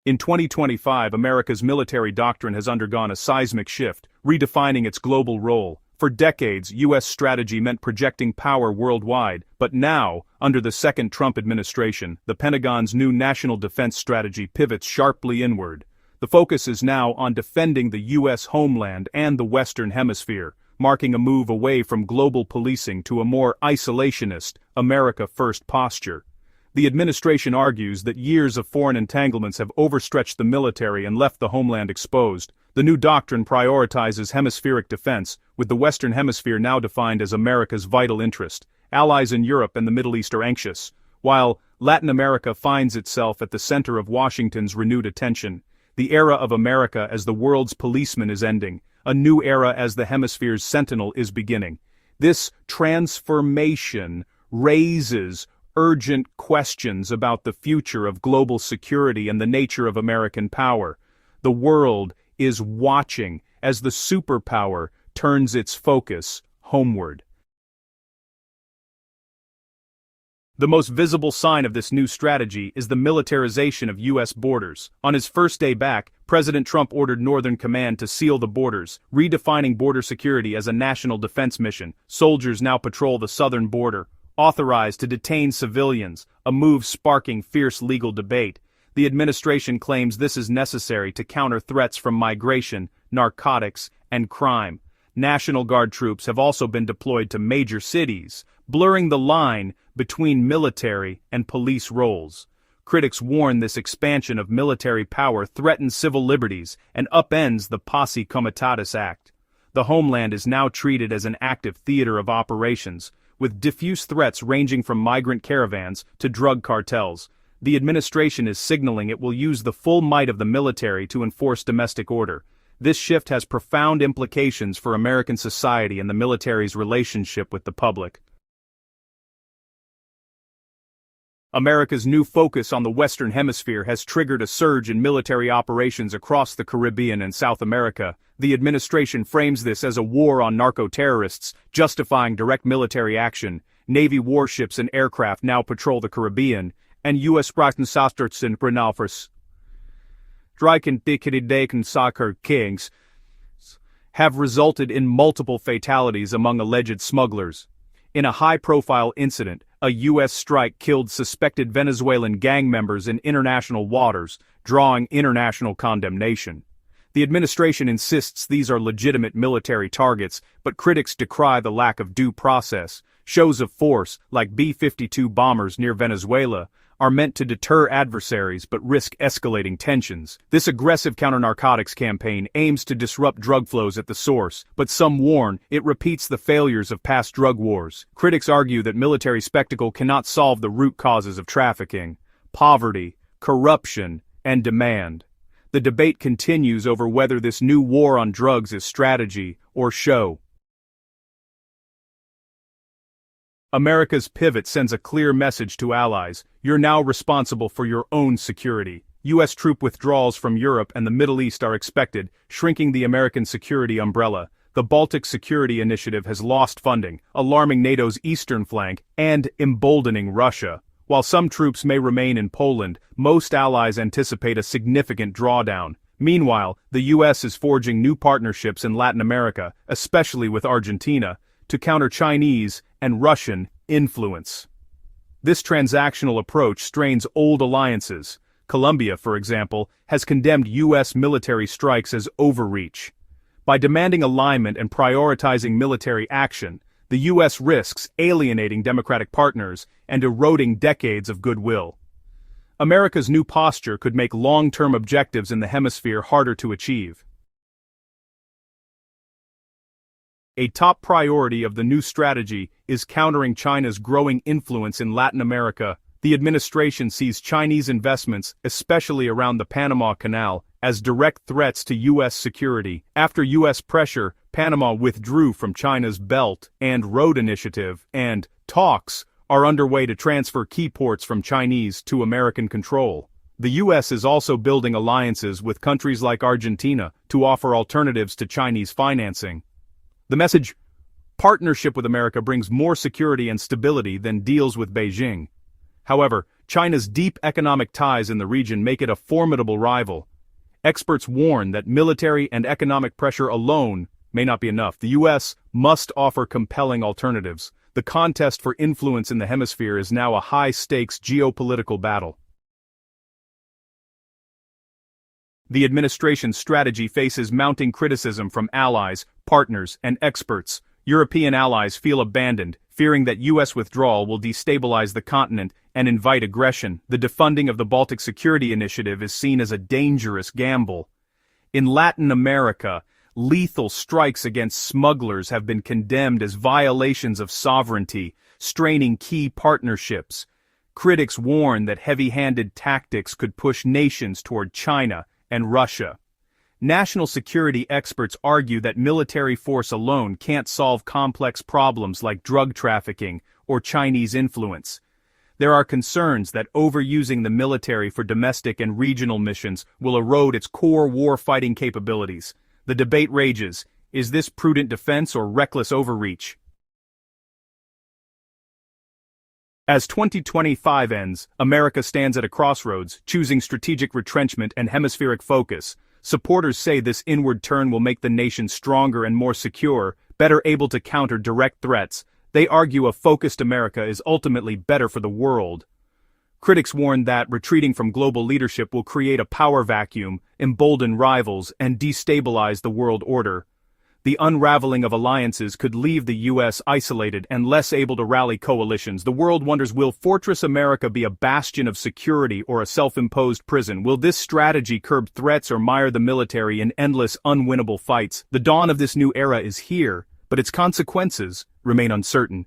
In 2025, America's military doctrine has undergone a seismic shift, redefining its global role. For decades, U.S. strategy meant projecting power worldwide, but now, under the second Trump administration, the Pentagon's new national defense strategy pivots sharply inward. The focus is now on defending the U.S. homeland and the Western Hemisphere, marking a move away from global policing to a more isolationist, America-first posture. The administration argues that years of foreign entanglements have overstretched the military and left the homeland exposed. The new doctrine prioritizes hemispheric defense, with the Western Hemisphere now defined as America's vital interest. Allies in Europe and the Middle East are anxious, while Latin America finds itself at the center of Washington's renewed attention. The era of America as the world's policeman is ending. A new era as the hemisphere's sentinel is beginning. This transformation raises urgent questions about the future of global security and the nature of American power. The world is watching as the superpower turns its focus homeward. The most visible sign of this new strategy is the militarization of U.S. borders. On his first day back, President Trump ordered Northern Command to seal the borders, redefining border security as a national defense mission. Soldiers now patrol the southern border, authorized to detain civilians, a move sparking fierce legal debate. The administration claims this is necessary to counter threats from migration, narcotics, and crime. National Guard troops have also been deployed to major cities, blurring the line between military and police roles. Critics warn this expansion of military power threatens civil liberties and upends the Posse Comitatus Act. The homeland is now treated as an active theater of operations, with diffuse threats ranging from migrant caravans to drug cartels. The administration is signaling it will use the full might of the military to enforce domestic order. This shift has profound implications for American society and the military's relationship with the public. America's new focus on the Western Hemisphere has triggered a surge in military operations across the Caribbean and South America. The administration frames this as a war on narco-terrorists, justifying direct military action. Navy warships and aircraft now patrol the Caribbean, and U.S. Sprakensastertsen Brunalfers Soccer Kings have resulted in multiple fatalities among alleged smugglers. In a high-profile incident, a U.S. strike killed suspected Venezuelan gang members in international waters, drawing international condemnation. The administration insists these are legitimate military targets, but critics decry the lack of due process. Shows of force, like B-52 bombers near Venezuela, are meant to deter adversaries but risk escalating tensions. This aggressive counter-narcotics campaign aims to disrupt drug flows at the source, but some warn it repeats the failures of past drug wars. Critics argue that military spectacle cannot solve the root causes of trafficking: poverty, corruption, and demand. The debate continues over whether this new war on drugs is strategy or show. America's pivot sends a clear message to allies: you're now responsible for your own security. U.S. troop withdrawals from Europe and the Middle East are expected, shrinking the American security umbrella. The Baltic Security Initiative has lost funding, alarming NATO's eastern flank and emboldening Russia. While some troops may remain in Poland, most allies anticipate a significant drawdown. Meanwhile, the U.S. is forging new partnerships in Latin America, especially with Argentina, to counter Chinese and Russian influence. This transactional approach strains old alliances. Colombia, for example, has condemned U.S. military strikes as overreach. By demanding alignment and prioritizing military action, the U.S. risks alienating democratic partners and eroding decades of goodwill. America's new posture could make long-term objectives in the hemisphere harder to achieve. A top priority of the new strategy is countering China's growing influence in Latin America. The administration sees Chinese investments, especially around the Panama Canal, as direct threats to U.S. security. After U.S. pressure, Panama withdrew from China's Belt and Road Initiative, and talks are underway to transfer key ports from Chinese to American control. The U.S. is also building alliances with countries like Argentina to offer alternatives to Chinese financing. The message, partnership with America, brings more security and stability than deals with Beijing. However, China's deep economic ties in the region make it a formidable rival. Experts warn that military and economic pressure alone may not be enough. The US must offer compelling alternatives. The contest for influence in the hemisphere is now a high-stakes geopolitical battle. The administration's strategy faces mounting criticism from allies, partners, and experts. European allies feel abandoned, fearing that US withdrawal will destabilize the continent and invite aggression. The defunding of the Baltic Security Initiative is seen as a dangerous gamble. In Latin America, lethal strikes against smugglers have been condemned as violations of sovereignty, straining key partnerships. Critics warn that heavy-handed tactics could push nations toward China and Russia. National security experts argue that military force alone can't solve complex problems like drug trafficking or Chinese influence. There are concerns that overusing the military for domestic and regional missions will erode its core war-fighting capabilities. The debate rages: is this prudent defense or reckless overreach? As 2025 ends, America stands at a crossroads, choosing strategic retrenchment and hemispheric focus. Supporters say this inward turn will make the nation stronger and more secure, better able to counter direct threats. They argue a focused America is ultimately better for the world. Critics warn that retreating from global leadership will create a power vacuum, embolden rivals, and destabilize the world order. The unraveling of alliances could leave the US isolated and less able to rally coalitions. The world wonders, will Fortress America be a bastion of security or a self-imposed prison? Will this strategy curb threats or mire the military in endless, unwinnable fights? The dawn of this new era is here, but its consequences remain uncertain.